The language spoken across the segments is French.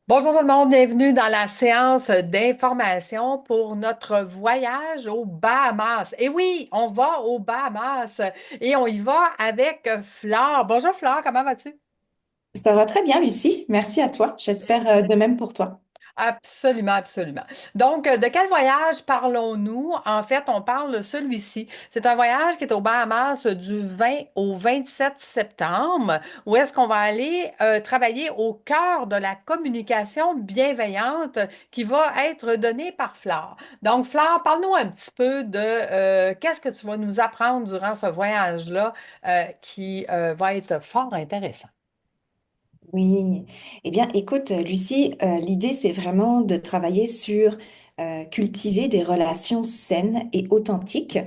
Bonjour tout le monde, bienvenue dans la séance d'information pour notre voyage aux Bahamas. Et oui, on va aux Bahamas et on y va avec Flore. Bonjour Flore, comment vas-tu? Ça va très bien, Lucie. Merci à toi. J'espère de même pour toi. Absolument, absolument. Donc, de quel voyage parlons-nous? En fait, on parle de celui-ci. C'est un voyage qui est aux Bahamas du 20 au 27 septembre, où est-ce qu'on va aller travailler au cœur de la communication bienveillante qui va être donnée par Flore. Donc, Flore, parle-nous un petit peu de qu'est-ce que tu vas nous apprendre durant ce voyage-là qui va être fort intéressant. Oui. Eh bien, écoute, Lucie, l'idée, c'est vraiment de travailler sur cultiver des relations saines et authentiques,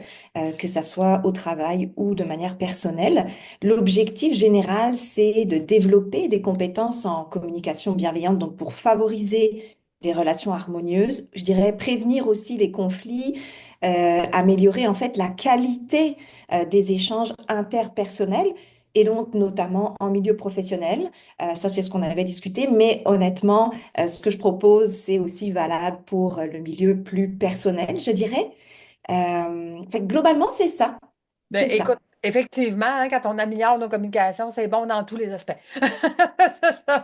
que ça soit au travail ou de manière personnelle. L'objectif général, c'est de développer des compétences en communication bienveillante, donc pour favoriser des relations harmonieuses. Je dirais prévenir aussi les conflits, améliorer en fait la qualité des échanges interpersonnels. Et donc, notamment en milieu professionnel. Ça, c'est ce qu'on avait discuté, mais honnêtement, ce que je propose, c'est aussi valable pour le milieu plus personnel, je dirais. Fait que globalement, c'est ça. Ben, C'est ça. écoute, effectivement, hein, quand on améliore nos communications, c'est bon dans tous les aspects.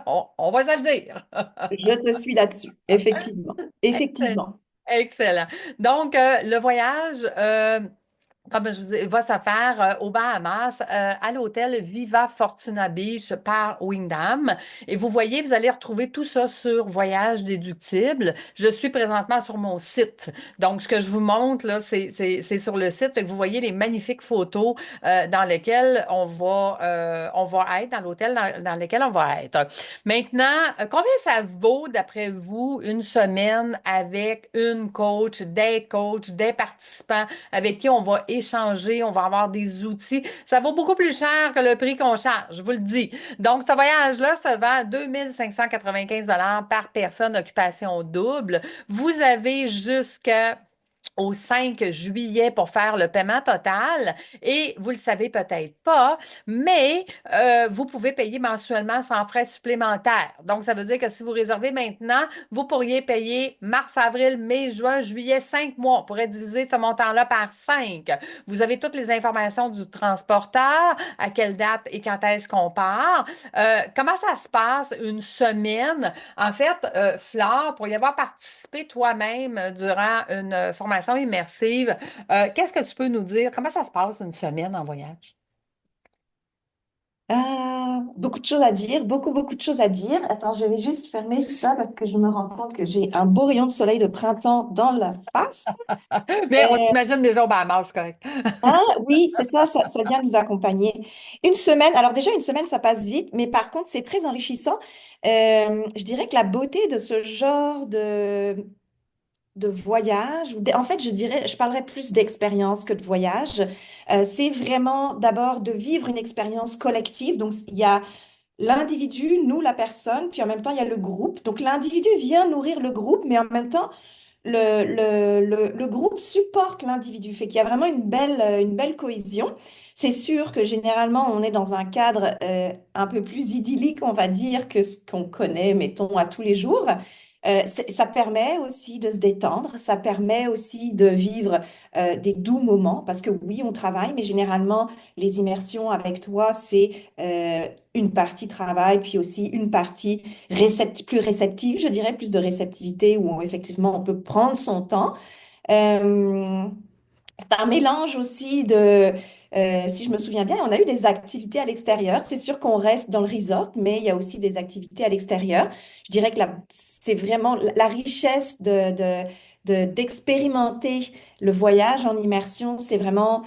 On va se le dire. Je te suis là-dessus. Effectivement. Excellent. Effectivement. Excellent. Donc, le voyage, comme je vous ai, va se faire aux Bahamas, à l'hôtel Viva Fortuna Beach par Wyndham. Et vous voyez, vous allez retrouver tout ça sur Voyage déductible. Je suis présentement sur mon site. Donc, ce que je vous montre, là, c'est sur le site. Fait que vous voyez les magnifiques photos dans lesquelles on va être, dans l'hôtel dans lequel on va être. Maintenant, combien ça vaut, d'après vous, une semaine avec une coach, des participants avec qui on va échanger, on va avoir des outils? Ça vaut beaucoup plus cher que le prix qu'on charge, je vous le dis. Donc, ce voyage-là se vend à 2595 par personne, occupation double. Vous avez jusqu'à au 5 juillet pour faire le paiement total. Et vous le savez peut-être pas, mais vous pouvez payer mensuellement sans frais supplémentaires. Donc, ça veut dire que si vous réservez maintenant, vous pourriez payer mars, avril, mai, juin, juillet, 5 mois. On pourrait diviser ce montant-là par 5. Vous avez toutes les informations du transporteur, à quelle date et quand est-ce qu'on part. Comment ça se passe une semaine? En fait, Flore, pour y avoir participé toi-même durant une formation immersive, qu'est-ce que tu peux nous dire? Comment ça se passe une semaine en voyage? Beaucoup de choses à dire, beaucoup de choses à dire. Attends, je vais juste fermer ça parce que je me rends compte que j'ai un beau rayon de soleil de printemps dans la face. Mais on t'imagine déjà au Bahamas, c'est correct. Ah, oui, c'est ça, ça vient nous accompagner. Une semaine, alors déjà une semaine, ça passe vite, mais par contre, c'est très enrichissant. Je dirais que la beauté de ce genre de voyage, en fait, je dirais, je parlerais plus d'expérience que de voyage. C'est vraiment d'abord de vivre une expérience collective. Donc, il y a l'individu, nous, la personne, puis en même temps, il y a le groupe. Donc, l'individu vient nourrir le groupe, mais en même temps, le groupe supporte l'individu, fait qu'il y a vraiment une belle cohésion. C'est sûr que généralement, on est dans un cadre un peu plus idyllique, on va dire, que ce qu'on connaît, mettons, à tous les jours. Ça permet aussi de se détendre, ça permet aussi de vivre des doux moments, parce que oui, on travaille, mais généralement, les immersions avec toi, c'est une partie travail, puis aussi une partie plus réceptive, je dirais, plus de réceptivité où effectivement on peut prendre son temps. Euh, c'est un mélange aussi si je me souviens bien, on a eu des activités à l'extérieur. C'est sûr qu'on reste dans le resort, mais il y a aussi des activités à l'extérieur. Je dirais que c'est vraiment la richesse d'expérimenter le voyage en immersion, c'est vraiment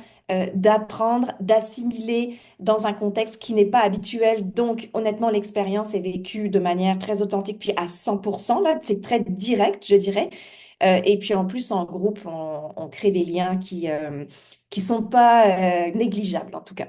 d'apprendre, d'assimiler dans un contexte qui n'est pas habituel. Donc, honnêtement, l'expérience est vécue de manière très authentique, puis à 100%, là, c'est très direct, je dirais. Et puis en plus, en groupe, on crée des liens qui sont pas négligeables, en tout cas.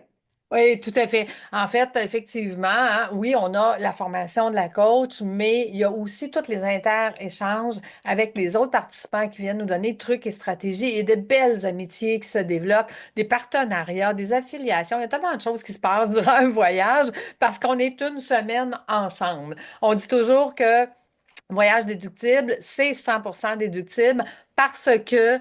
Oui, tout à fait. En fait, effectivement, hein, oui, on a la formation de la coach, mais il y a aussi tous les inter-échanges avec les autres participants qui viennent nous donner trucs et stratégies et de belles amitiés qui se développent, des partenariats, des affiliations. Il y a tellement de choses qui se passent durant un voyage parce qu'on est une semaine ensemble. On dit toujours que Voyage déductible, c'est 100% déductible parce que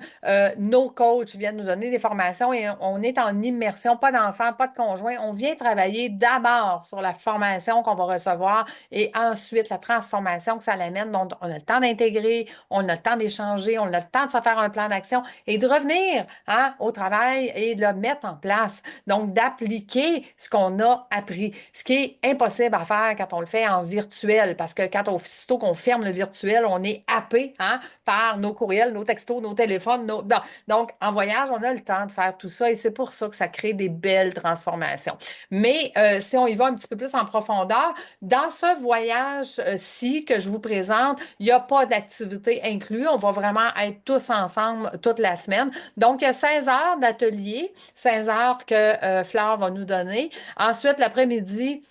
nos coachs viennent nous donner des formations et on est en immersion, pas d'enfants, pas de conjoints. On vient travailler d'abord sur la formation qu'on va recevoir et ensuite la transformation que ça l'amène. Donc, on a le temps d'intégrer, on a le temps d'échanger, on a le temps de se faire un plan d'action et de revenir hein, au travail et de le mettre en place. Donc, d'appliquer ce qu'on a appris, ce qui est impossible à faire quand on le fait en virtuel parce que quand aussitôt qu'on ferme le virtuel, on est happé hein, par nos courriels, nos textos, nos téléphones. Bon. Donc, en voyage, on a le temps de faire tout ça et c'est pour ça que ça crée des belles transformations. Mais si on y va un petit peu plus en profondeur, dans ce voyage-ci que je vous présente, il n'y a pas d'activité inclue. On va vraiment être tous ensemble toute la semaine. Donc, il y a 16 heures d'atelier, 16 heures que Fleur va nous donner. Ensuite, l'après-midi,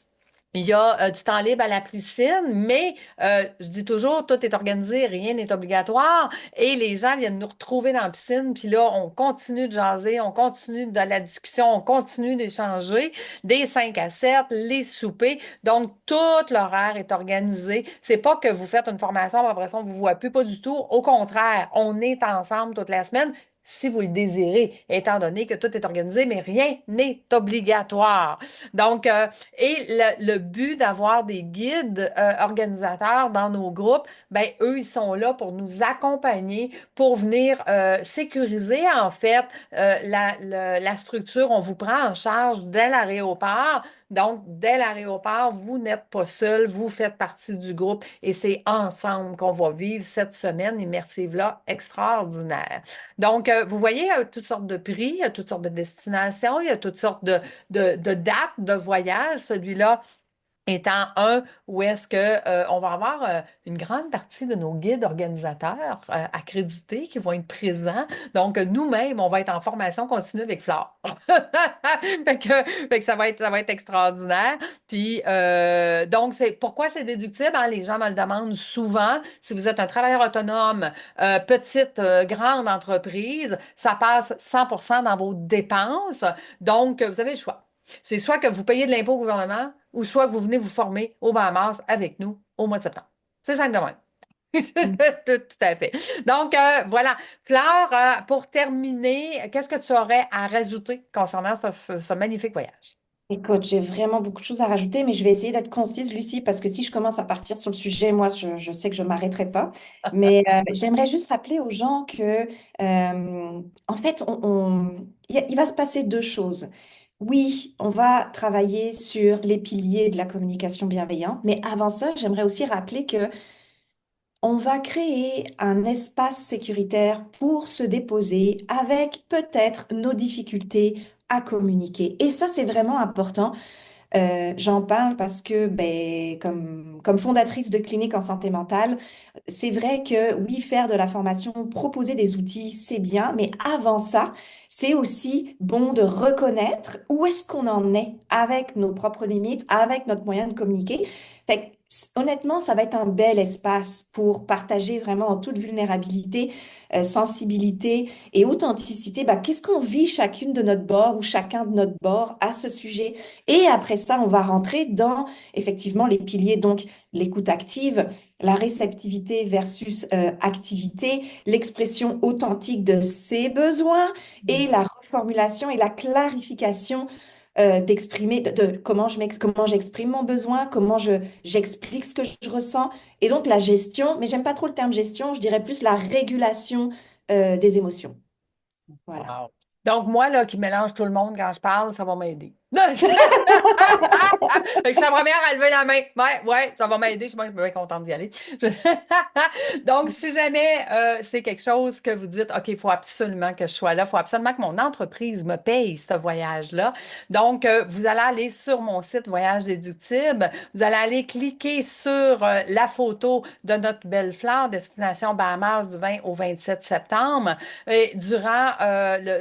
il y a du temps libre à la piscine, mais je dis toujours, tout est organisé, rien n'est obligatoire. Et les gens viennent nous retrouver dans la piscine, puis là, on continue de jaser, on continue de la discussion, on continue d'échanger des 5 à 7, les soupers. Donc, tout l'horaire est organisé. C'est pas que vous faites une formation, puis après ça, on ne vous voit plus, pas du tout. Au contraire, on est ensemble toute la semaine si vous le désirez, étant donné que tout est organisé, mais rien n'est obligatoire. Donc, et le but d'avoir des guides organisateurs dans nos groupes, ben eux, ils sont là pour nous accompagner, pour venir sécuriser en fait la structure. On vous prend en charge dès l'aéroport. Donc, dès l'aéroport, vous n'êtes pas seul, vous faites partie du groupe et c'est ensemble qu'on va vivre cette semaine immersive-là extraordinaire. Donc, vous voyez, il y a toutes sortes de prix, il y a toutes sortes de destinations, il y a toutes sortes de dates de voyage. Celui-là étant un où est-ce que on va avoir une grande partie de nos guides organisateurs accrédités qui vont être présents. Donc, nous-mêmes, on va être en formation continue avec Flore. Fait que ça va être extraordinaire. Puis, donc, c'est pourquoi c'est déductible? Hein? Les gens me le demandent souvent. Si vous êtes un travailleur autonome, petite, grande entreprise, ça passe 100% dans vos dépenses. Donc, vous avez le choix. C'est soit que vous payez de l'impôt au gouvernement ou soit que vous venez vous former aux Bahamas avec nous au mois de septembre. C'est simple de même. Tout à fait. Donc, voilà. Fleur, pour terminer, qu'est-ce que tu aurais à rajouter concernant ce magnifique voyage? Écoute, j'ai vraiment beaucoup de choses à rajouter, mais je vais essayer d'être concise, Lucie, parce que si je commence à partir sur le sujet, moi, je sais que je ne m'arrêterai pas. Mais j'aimerais juste rappeler aux gens que, en fait, il va se passer deux choses. Oui, on va travailler sur les piliers de la communication bienveillante, mais avant ça, j'aimerais aussi rappeler que on va créer un espace sécuritaire pour se déposer avec peut-être nos difficultés à communiquer. Et ça, c'est vraiment important. J'en parle parce que, ben, comme fondatrice de clinique en santé mentale, c'est vrai que oui, faire de la formation, proposer des outils, c'est bien, mais avant ça, c'est aussi bon de reconnaître où est-ce qu'on en est avec nos propres limites, avec notre moyen de communiquer. Fait que, honnêtement, ça va être un bel espace pour partager vraiment en toute vulnérabilité, sensibilité et authenticité. Ben, qu'est-ce qu'on vit chacune de notre bord ou chacun de notre bord à ce sujet? Et après ça, on va rentrer dans effectivement les piliers, donc l'écoute active, la réceptivité versus activité, l'expression authentique de ses besoins et la reformulation et la clarification d'exprimer de comment j'exprime mon besoin, j'explique ce que je ressens et donc la gestion, mais j'aime pas trop le terme gestion, je dirais plus la régulation des émotions. Voilà. Wow. Donc, moi, là, qui mélange tout le monde quand je parle, ça va m'aider. Fait que je suis la première à lever la main. Ouais, ouais, ça va m'aider. Je suis bien contente d'y aller. Donc, si jamais c'est quelque chose que vous dites, OK, il faut absolument que je sois là, il faut absolument que mon entreprise me paye ce voyage-là. Donc, vous allez aller sur mon site Voyage déductible. Vous allez aller cliquer sur la photo de notre belle fleur, destination Bahamas du 20 au 27 septembre. Et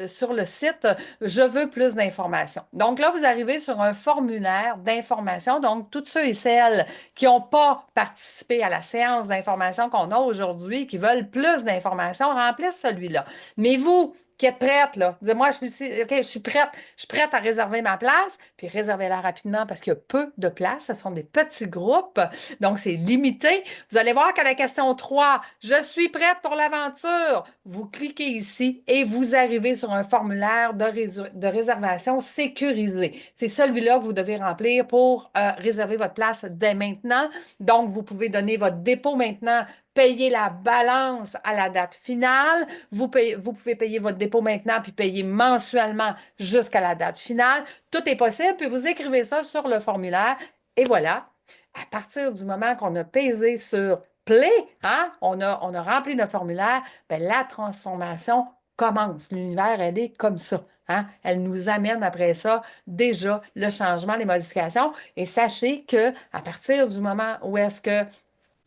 sur le site, je veux plus d'informations. Donc là, vous arrivez sur un formulaire d'information. Donc, tous ceux et celles qui n'ont pas participé à la séance d'information qu'on a aujourd'hui, qui veulent plus d'informations, remplissent celui-là. Mais vous, qui êtes prête, là. Dis-moi, OK, je suis prête à réserver ma place, puis réservez-la rapidement parce qu'il y a peu de places. Ce sont des petits groupes, donc c'est limité. Vous allez voir qu'à la question 3, je suis prête pour l'aventure. Vous cliquez ici et vous arrivez sur un formulaire de réservation sécurisé. C'est celui-là que vous devez remplir pour réserver votre place dès maintenant. Donc, vous pouvez donner votre dépôt maintenant, payer la balance à la date finale. Vous pouvez payer votre dépôt maintenant puis payer mensuellement jusqu'à la date finale. Tout est possible, puis vous écrivez ça sur le formulaire et voilà. À partir du moment qu'on a pesé sur Play, hein, on a rempli notre formulaire, ben, la transformation commence. L'univers, elle est comme ça. Hein. Elle nous amène après ça déjà le changement, les modifications. Et sachez que à partir du moment où est-ce que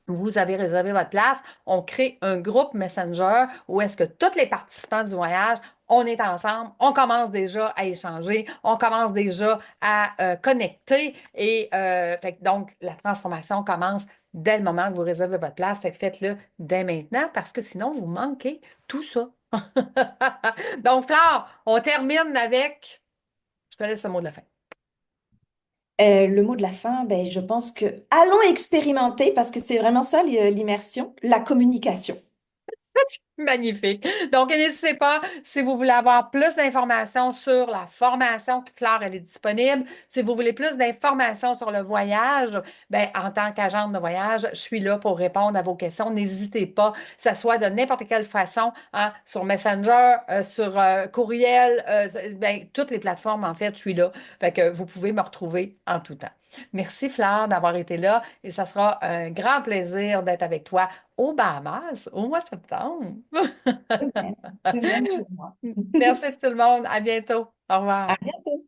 vous avez réservé votre place, on crée un groupe Messenger où est-ce que tous les participants du voyage, on est ensemble, on commence déjà à échanger, on commence déjà à connecter et donc la transformation commence dès le moment que vous réservez votre place. Fait que faites-le dès maintenant parce que sinon vous manquez tout ça. Donc, Flore, on termine avec, je te laisse le mot de la fin. Le mot de la fin, ben, je pense que allons expérimenter parce que c'est vraiment ça l'immersion, la communication. Magnifique. Donc, n'hésitez pas, si vous voulez avoir plus d'informations sur la formation, Claire, elle est disponible. Si vous voulez plus d'informations sur le voyage, ben, en tant qu'agente de voyage, je suis là pour répondre à vos questions. N'hésitez pas, que ce soit de n'importe quelle façon, hein, sur Messenger, sur courriel, ben, toutes les plateformes, en fait, je suis là. Fait que vous pouvez me retrouver en tout temps. Merci, Fleur, d'avoir été là et ça sera un grand plaisir d'être avec toi aux Bahamas au mois de septembre. De même pour moi. Merci tout le monde. À bientôt. Au À revoir. bientôt.